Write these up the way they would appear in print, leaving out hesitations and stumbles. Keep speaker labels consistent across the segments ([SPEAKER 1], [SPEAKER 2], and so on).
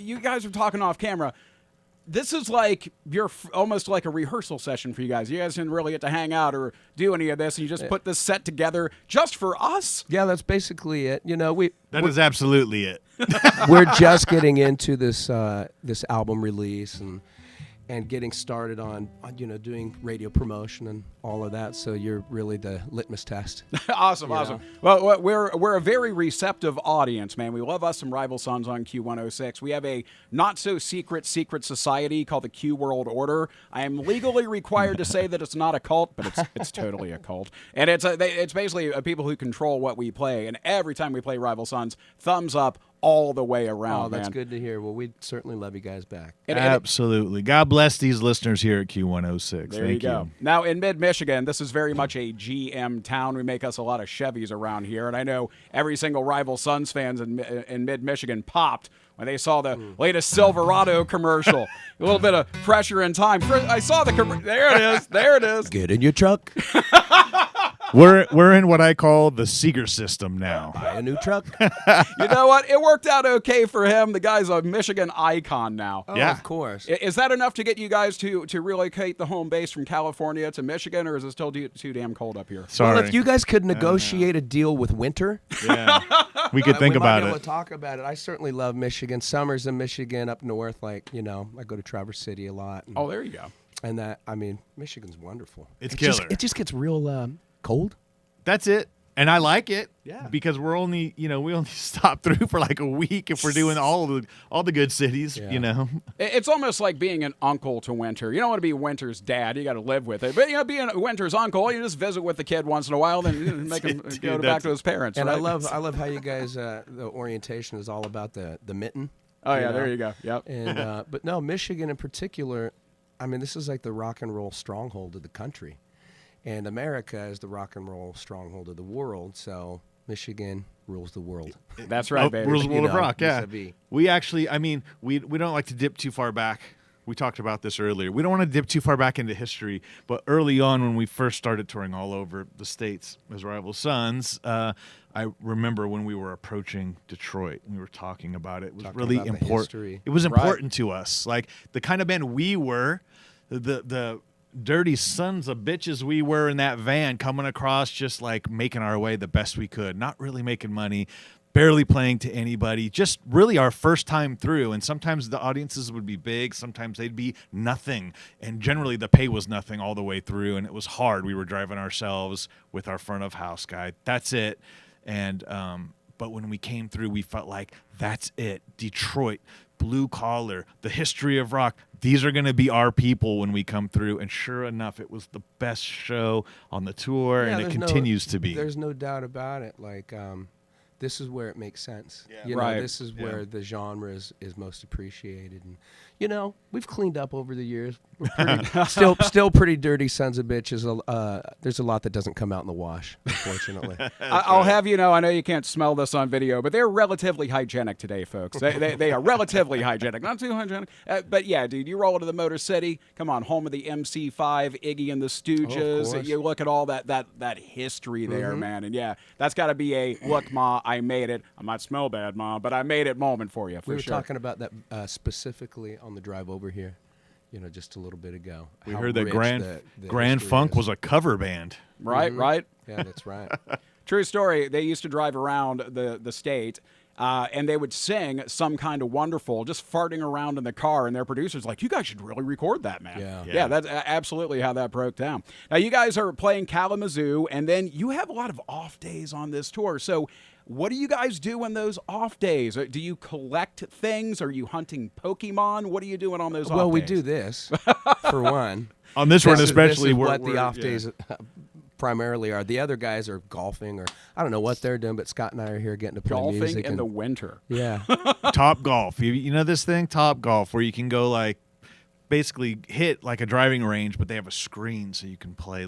[SPEAKER 1] you guys are talking off camera. This is like almost like a rehearsal session for you guys. You guys didn't really get to hang out or do any of this, and you just put this set together just for us.
[SPEAKER 2] Yeah, that's basically it.
[SPEAKER 3] That is absolutely it.
[SPEAKER 2] We're just getting into this this album release and getting started on doing radio promotion and all of that. So you're really the litmus test.
[SPEAKER 1] Awesome. Well, we're a very receptive audience, man. We love us some Rival Sons on Q106. We have a not so secret society called the Q World Order. I am legally required to say that it's not a cult, but it's totally a cult. And it's basically people who control what we play. And every time we play Rival Sons, thumbs up all the way around.
[SPEAKER 2] Oh, that's
[SPEAKER 1] man.
[SPEAKER 2] good to hear. Well, we certainly love you guys back.
[SPEAKER 3] Absolutely. God bless these listeners here at Q106.
[SPEAKER 1] There you go. Now, in mid-Michigan, this is very much a GM town. We make us a lot of Chevys around here, and I know every single Rival Sons fans in mid-Michigan popped when they saw the latest Silverado commercial. A little bit of pressure in time. I saw the there it is.
[SPEAKER 2] Get in your truck.
[SPEAKER 3] We're in what I call the Seeger system now.
[SPEAKER 2] Buy a new truck.
[SPEAKER 1] You know what? It worked out okay for him. The guy's a Michigan icon now.
[SPEAKER 2] Oh,
[SPEAKER 3] Yeah.
[SPEAKER 2] of course.
[SPEAKER 1] Is that enough to get you guys to relocate the home base from California to Michigan, or is it still too damn cold up here?
[SPEAKER 3] Sorry.
[SPEAKER 2] Well, if you guys could negotiate a deal with winter,
[SPEAKER 3] Yeah. We could think
[SPEAKER 2] we might
[SPEAKER 3] about
[SPEAKER 2] be able
[SPEAKER 3] it.
[SPEAKER 2] to talk about it. I certainly love Michigan. Summers in Michigan up north, I go to Traverse City a lot. And,
[SPEAKER 1] Oh, there you go.
[SPEAKER 2] and Michigan's wonderful.
[SPEAKER 3] It's
[SPEAKER 2] Just-
[SPEAKER 3] killer.
[SPEAKER 2] it just gets real cold.
[SPEAKER 3] That's it. And I like it.
[SPEAKER 2] Yeah.
[SPEAKER 3] Because we only stop through for like a week if we're doing all the good cities,
[SPEAKER 2] Yeah.
[SPEAKER 1] It's almost like being an uncle to Winter. You don't want to be Winter's dad. You got to live with it. But being Winter's uncle, you just visit with the kid once in a while, then make him go back to his parents.
[SPEAKER 2] And
[SPEAKER 1] right?
[SPEAKER 2] I love how you guys the orientation is all about the mitten.
[SPEAKER 1] Oh yeah, there you go. Yep.
[SPEAKER 2] And but no, Michigan in particular, this is like the rock and roll stronghold of the country. And America is the rock and roll stronghold of the world, so rules the world.
[SPEAKER 1] That's right, baby.
[SPEAKER 3] Rules the world of rock, yeah.
[SPEAKER 2] vis-a-vis.
[SPEAKER 3] We actually, we don't like to dip too far back. We talked about this earlier. We don't want to dip too far back into history, but early on when we first started touring all over the states as Rival Sons, I remember when we were approaching Detroit, we were talking about it. It was
[SPEAKER 2] Talking
[SPEAKER 3] really
[SPEAKER 2] about the
[SPEAKER 3] important.
[SPEAKER 2] history.
[SPEAKER 3] It was important to us. Like the kind of band we were, the dirty sons of bitches we were in that van coming across, just like making our way the best we could, not really making money, barely playing to anybody, just really our first time through. And sometimes the audiences would be big, sometimes they'd be nothing, and generally the pay was nothing all the way through, and it was hard. We were driving ourselves with our front of house guy. That's it. And but when we came through, we felt like that's it. Detroit, blue collar, the history of rock. These are going to be our people when we come through. And sure enough, it was the best show on the tour, and it continues to be.
[SPEAKER 2] There's no doubt about it. This is where it makes sense.
[SPEAKER 3] Yeah.
[SPEAKER 1] Right.
[SPEAKER 2] This is where the genre is most appreciated. And, we've cleaned up over the years. We're pretty, still pretty dirty sons of bitches. There's a lot that doesn't come out in the wash, unfortunately.
[SPEAKER 1] I'll have you know, I know you can't smell this on video, but they're relatively hygienic today, folks. They are relatively hygienic. Not too hygienic. But yeah, dude, you roll into the Motor City. Come on, home of the MC5, Iggy and the Stooges.
[SPEAKER 2] course.
[SPEAKER 1] You look at all that history there, man. And yeah, that's got to be a, look, Ma, I made it. I might smell bad, Ma, but I made it moment for you, for
[SPEAKER 2] We were
[SPEAKER 1] sure.
[SPEAKER 2] talking about that specifically on the drive over here, just a little bit ago.
[SPEAKER 3] We
[SPEAKER 2] how
[SPEAKER 3] heard that
[SPEAKER 2] rich
[SPEAKER 3] Grand
[SPEAKER 2] history
[SPEAKER 3] Funk
[SPEAKER 2] is.
[SPEAKER 3] was a cover band.
[SPEAKER 1] Right, right.
[SPEAKER 2] Yeah, that's right.
[SPEAKER 1] True story. They used to drive around the state, and they would sing Some Kind of Wonderful, just farting around in the car, and their producer's like, you guys should really record that, man.
[SPEAKER 2] Yeah.
[SPEAKER 1] That's absolutely how that broke down. Now, you guys are playing Kalamazoo, and then you have a lot of off days on this tour. So what do you guys do on those off days? Do you collect things? Are you hunting Pokemon? What are you doing on those off days?
[SPEAKER 2] Well, we do this, for one.
[SPEAKER 3] On this one
[SPEAKER 2] This
[SPEAKER 3] especially,
[SPEAKER 2] is
[SPEAKER 3] we're,
[SPEAKER 2] what the
[SPEAKER 3] we're-
[SPEAKER 2] off
[SPEAKER 3] yeah.
[SPEAKER 2] days primarily are. The other guys are golfing, or I don't know what they're doing, but Scott and I are here getting to play
[SPEAKER 1] Golfing
[SPEAKER 2] music.
[SPEAKER 1] in
[SPEAKER 2] and,
[SPEAKER 1] the winter.
[SPEAKER 2] yeah.
[SPEAKER 3] Top Golf. You know this thing, Top Golf, where you can go basically hit like a driving range, but they have a screen so you can play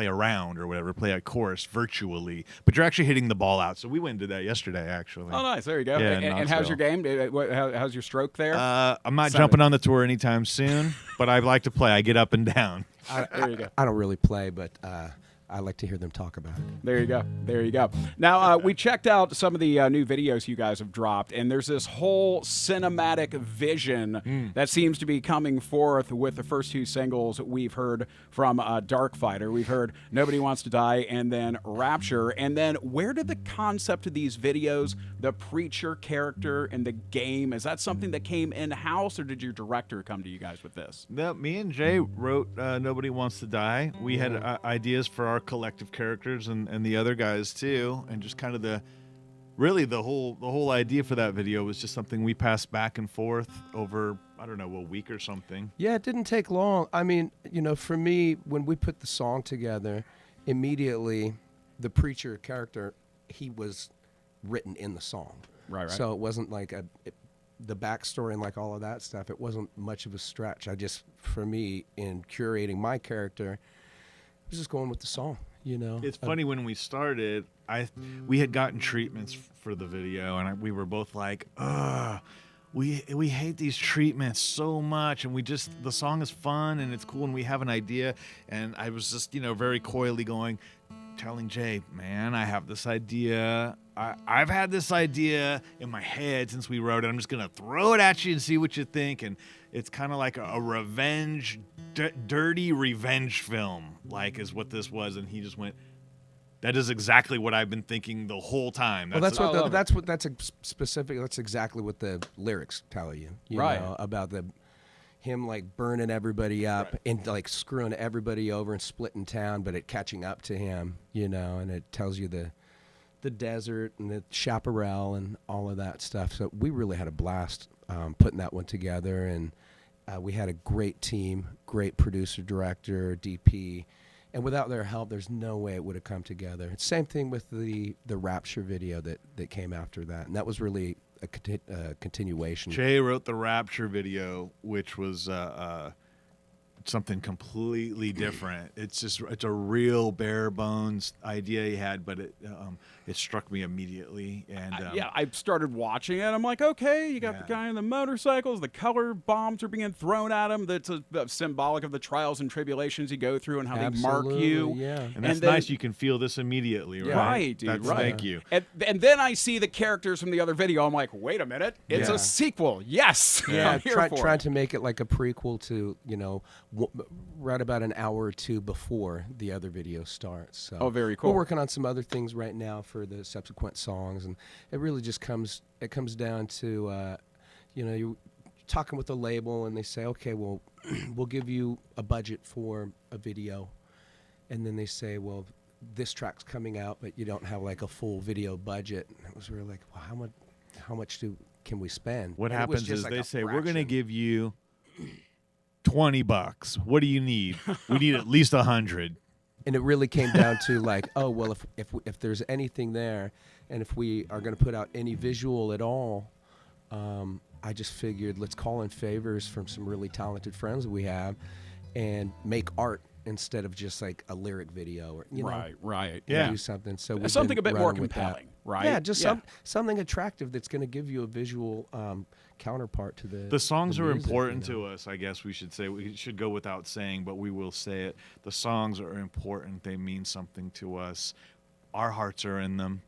[SPEAKER 3] around or whatever, play a course virtually, but you're actually hitting the ball out. So we went and did that yesterday, actually.
[SPEAKER 1] Oh, nice. There you go.
[SPEAKER 3] Yeah,
[SPEAKER 1] and how's your game? How's your stroke there?
[SPEAKER 3] I'm not
[SPEAKER 1] Sunday.
[SPEAKER 3] jumping on the tour anytime soon, but I like to play. I get up and down.
[SPEAKER 1] There you go.
[SPEAKER 2] I don't really play, but I like to hear them talk about it.
[SPEAKER 1] There you go. There you go. Now, we checked out some of the new videos you guys have dropped, and there's this whole cinematic vision that seems to be coming forth with the first two singles we've heard from Dark Fighter. We've heard Nobody Wants to Die and then Rapture. And then where did the concept of these videos, the preacher character and the game, is that something that came in-house, or did your director come to you guys with this?
[SPEAKER 3] No, me and Jay wrote Nobody Wants to Die. We had ideas for our collective characters and the other guys too, and just kind of the whole idea for that video was just something we passed back and forth over, I don't know, a week or something.
[SPEAKER 2] Yeah, it didn't take long. I mean, for me, when we put the song together, immediately the preacher character, he was written in the song.
[SPEAKER 1] Right.
[SPEAKER 2] So it wasn't like the backstory and like all of that stuff. It wasn't much of a stretch. For me, in curating my character, I was just going with the song,
[SPEAKER 3] It's funny, when we started, we had gotten treatments for the video, and we were both like, we hate these treatments so much, and the song is fun and it's cool and we have an idea. And I was just, very coyly telling Jay, man, I have this idea. I've had this idea in my head since we wrote it. I'm just going to throw it at you and see what you think. And it's kind of like a revenge, dirty revenge film, is what this was. And he just went, that is exactly what I've been thinking the whole time.
[SPEAKER 2] That's exactly what the lyrics tell you,
[SPEAKER 1] right,
[SPEAKER 2] about him burning everybody up, right, and screwing everybody over and splitting town, but it catching up to him, and it tells you the desert and the chaparral and all of that stuff. So we really had a blast putting that one together, and we had a great team, great producer, director, DP, and without their help, there's no way it would have come together. Same thing with the Rapture video that came after that, and that was really a continuation.
[SPEAKER 3] Jay wrote the Rapture video, which was something completely different. It's a real bare bones idea he had, but it struck me immediately. And
[SPEAKER 1] I started watching it. I'm like, okay, you got the guy on the motorcycles, the color bombs are being thrown at him. That's symbolic of the trials and tribulations you go through and how they mark you.
[SPEAKER 2] Yeah.
[SPEAKER 3] And that's nice. You can feel this immediately, right?
[SPEAKER 1] Right, dude. Right.
[SPEAKER 3] Thank you.
[SPEAKER 1] And then I see the characters from the other video. I'm like, wait a minute, it's a sequel. Yes.
[SPEAKER 2] Yeah. Trying to make it like a prequel to right about an hour or two before the other video starts. So
[SPEAKER 1] very cool.
[SPEAKER 2] We're working on some other things right now for the subsequent songs, and it really just comes down to you're talking with the label, and they say, okay, well, we'll give you a budget for a video, and then they say, well, this track's coming out, but you don't have a full video budget. And it was really like, well, how much can we spend?
[SPEAKER 3] What happens is they say, we're going to give you $20. What do you need? We need at least 100.
[SPEAKER 2] And it really came down to oh, well, if there's anything there, and if we are going to put out any visual at all, I just figured let's call in favors from some really talented friends that we have, and make art instead of just a lyric video, or
[SPEAKER 1] right,
[SPEAKER 2] do something. So
[SPEAKER 1] something a bit more compelling, right?
[SPEAKER 2] Yeah, just something attractive that's going to give you a visual counterpart to
[SPEAKER 3] the songs are
[SPEAKER 2] music,
[SPEAKER 3] important to us. I guess we should say, we should go without saying, but we will say it. The songs are important. They mean something to us. Our hearts are in them.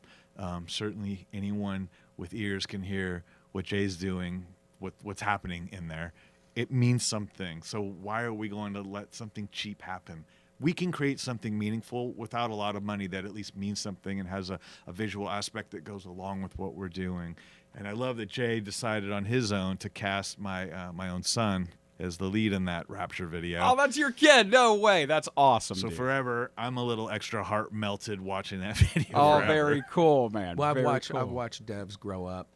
[SPEAKER 3] Certainly, anyone with ears can hear what Jay's doing, what's happening in there. It means something. So why are we going to let something cheap happen? We can create something meaningful without a lot of money that at least means something and has a visual aspect that goes along with what we're doing. And I love that Jay decided on his own to cast my own son as the lead in that Rapture video.
[SPEAKER 1] Oh, that's your kid. No way. That's awesome.
[SPEAKER 3] So
[SPEAKER 1] dude.
[SPEAKER 3] Forever, I'm a little extra heart melted watching that video.
[SPEAKER 1] Oh,
[SPEAKER 3] forever.
[SPEAKER 1] very cool, man.
[SPEAKER 2] Well,
[SPEAKER 1] I've
[SPEAKER 2] watched Devs grow up,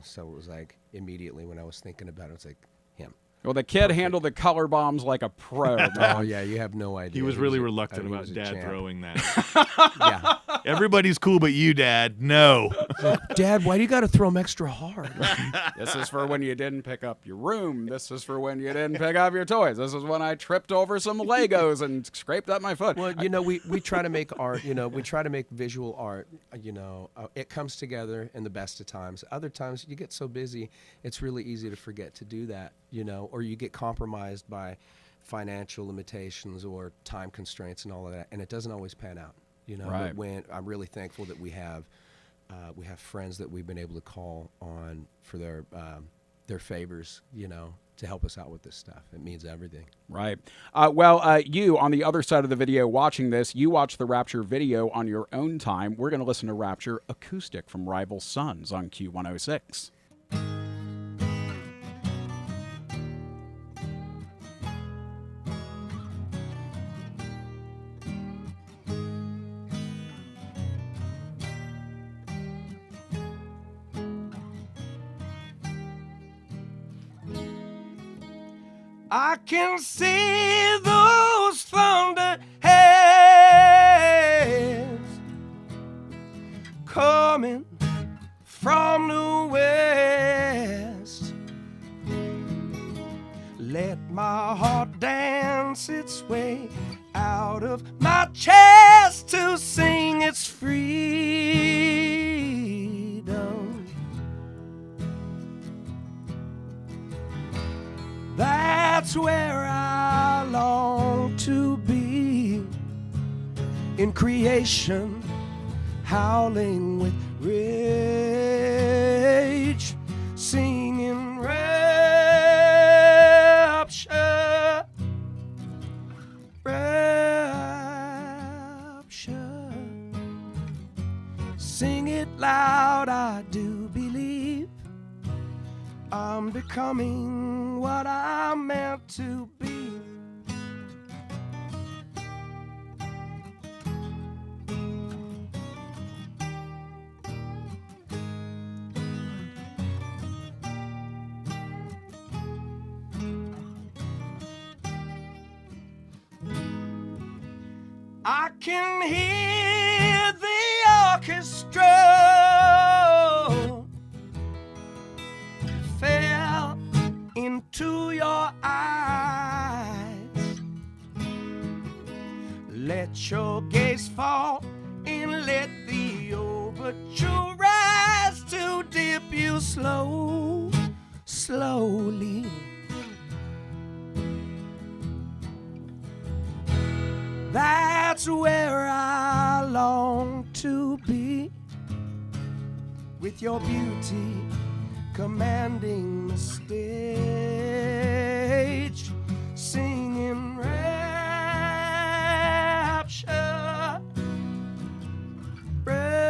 [SPEAKER 2] so it was immediately when I was thinking about it, it's him.
[SPEAKER 1] Well, the kid handled the color bombs like a pro.
[SPEAKER 2] Oh, yeah, you have no idea.
[SPEAKER 3] He was really reluctant about Dad throwing that.
[SPEAKER 2] Yeah.
[SPEAKER 3] Everybody's cool but you, Dad. No.
[SPEAKER 2] Dad, why do you got to throw them extra hard?
[SPEAKER 1] This is for when you didn't pick up your room. This is for when you didn't pick up your toys. This is when I tripped over some Legos and scraped up my foot.
[SPEAKER 2] Well, we try to make art, we try to make visual art, it comes together in the best of times. Other times you get so busy, it's really easy to forget to do that, or you get compromised by financial limitations or time constraints and all of that, and it doesn't always pan out. You know,
[SPEAKER 1] Right.
[SPEAKER 2] but when I'm really thankful that we have friends that we've been able to call on for their favors, you know, to help us out with this stuff. It means everything.
[SPEAKER 1] Right. You on the other side of the video watching this, you watch the Rapture video on your own time. We're going to listen to Rapture Acoustic from Rival Sons on Q106.
[SPEAKER 2] I can see those thunder heads coming from the west. Let my heart dance its way out of my chest to sing its freedom. That's where I long to be, in creation, howling with rage, singing rapture, rapture. Sing it loud, I do believe I'm becoming what I'm meant to be. I can hear the orchestra fell into your eyes. Let your gaze fall and let the overture rise to dip you slowly. That's where I long to be, with your beauty commanding the stage, singing rapture, rapture.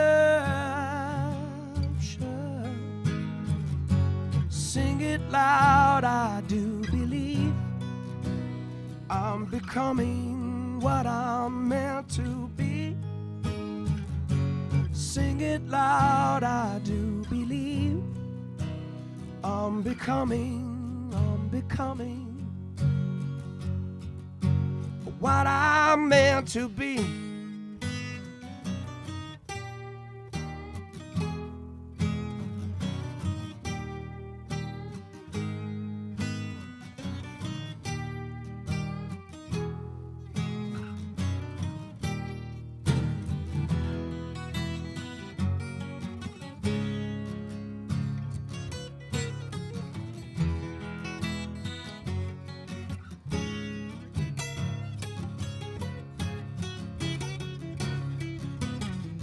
[SPEAKER 2] Sing it loud, I do believe I'm becoming what I'm meant to be. Sing it loud, I do believe I'm becoming what I'm meant to be.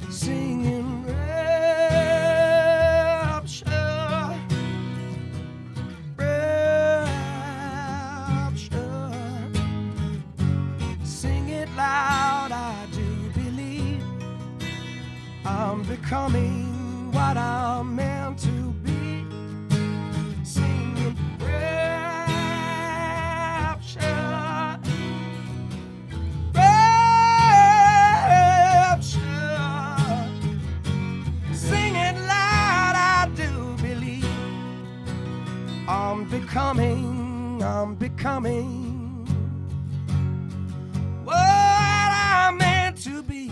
[SPEAKER 2] Singing rapture, rapture. Sing it loud, I do believe I'm becoming what I'm meant to be. Singing rapture, rapture. Sing it loud, I do believe I'm becoming what I'm meant to be.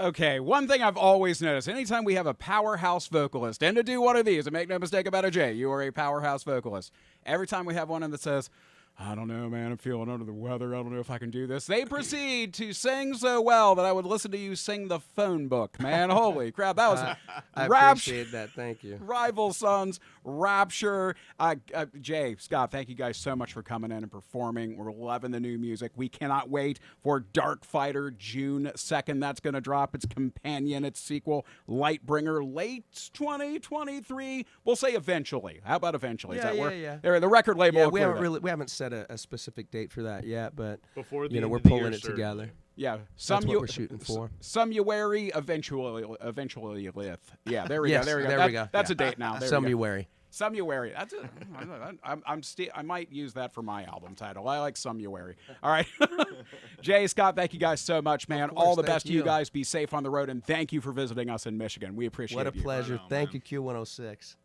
[SPEAKER 1] Okay, one thing I've always noticed, anytime we have a powerhouse vocalist, and to do one of these, and make no mistake about it, Jay, you are a powerhouse vocalist. Every time we have one in that says, I don't know, man, I'm feeling under the weather, I don't know if I can do this, they proceed to sing so well that I would listen to you sing the phone book, man. Holy crap, that was
[SPEAKER 2] I
[SPEAKER 1] Rapture.
[SPEAKER 2] appreciate that. Thank you.
[SPEAKER 1] Rival Sons, Rapture. Jay, Scott, thank you guys so much for coming in and performing. We're loving the new music. We cannot wait for Dark Fighter, June 2nd. That's going to drop its companion, its sequel, Lightbringer, late 2023. We'll say eventually. How about eventually? Is that
[SPEAKER 2] Yeah.
[SPEAKER 1] The record label.
[SPEAKER 2] Yeah,
[SPEAKER 1] will clear that.
[SPEAKER 2] we haven't set a specific date for that yet, but
[SPEAKER 3] Before the
[SPEAKER 2] you know,
[SPEAKER 3] end
[SPEAKER 2] we're
[SPEAKER 3] of the
[SPEAKER 2] pulling
[SPEAKER 3] year,
[SPEAKER 2] it together.
[SPEAKER 1] Yeah,
[SPEAKER 2] That's what we're shooting for.
[SPEAKER 1] Somuary, eventually lith. Yeah, there we
[SPEAKER 2] Yes,
[SPEAKER 1] go. There we go.
[SPEAKER 2] there we go.
[SPEAKER 1] That's
[SPEAKER 2] Yeah.
[SPEAKER 1] a date now. There we go.
[SPEAKER 2] Somuary.
[SPEAKER 1] Somuary. That's it. I might use that for my album title. I like Somuary. All right. Jay, Scott, thank you guys so much, man.
[SPEAKER 2] Of course,
[SPEAKER 1] All the
[SPEAKER 2] thank
[SPEAKER 1] best to you
[SPEAKER 2] you.
[SPEAKER 1] guy. Be safe on the road, and thank you for visiting us in Michigan. We appreciate it.
[SPEAKER 2] What a pleasure.
[SPEAKER 3] Right on,
[SPEAKER 2] Thank
[SPEAKER 3] man.
[SPEAKER 2] you, Q106.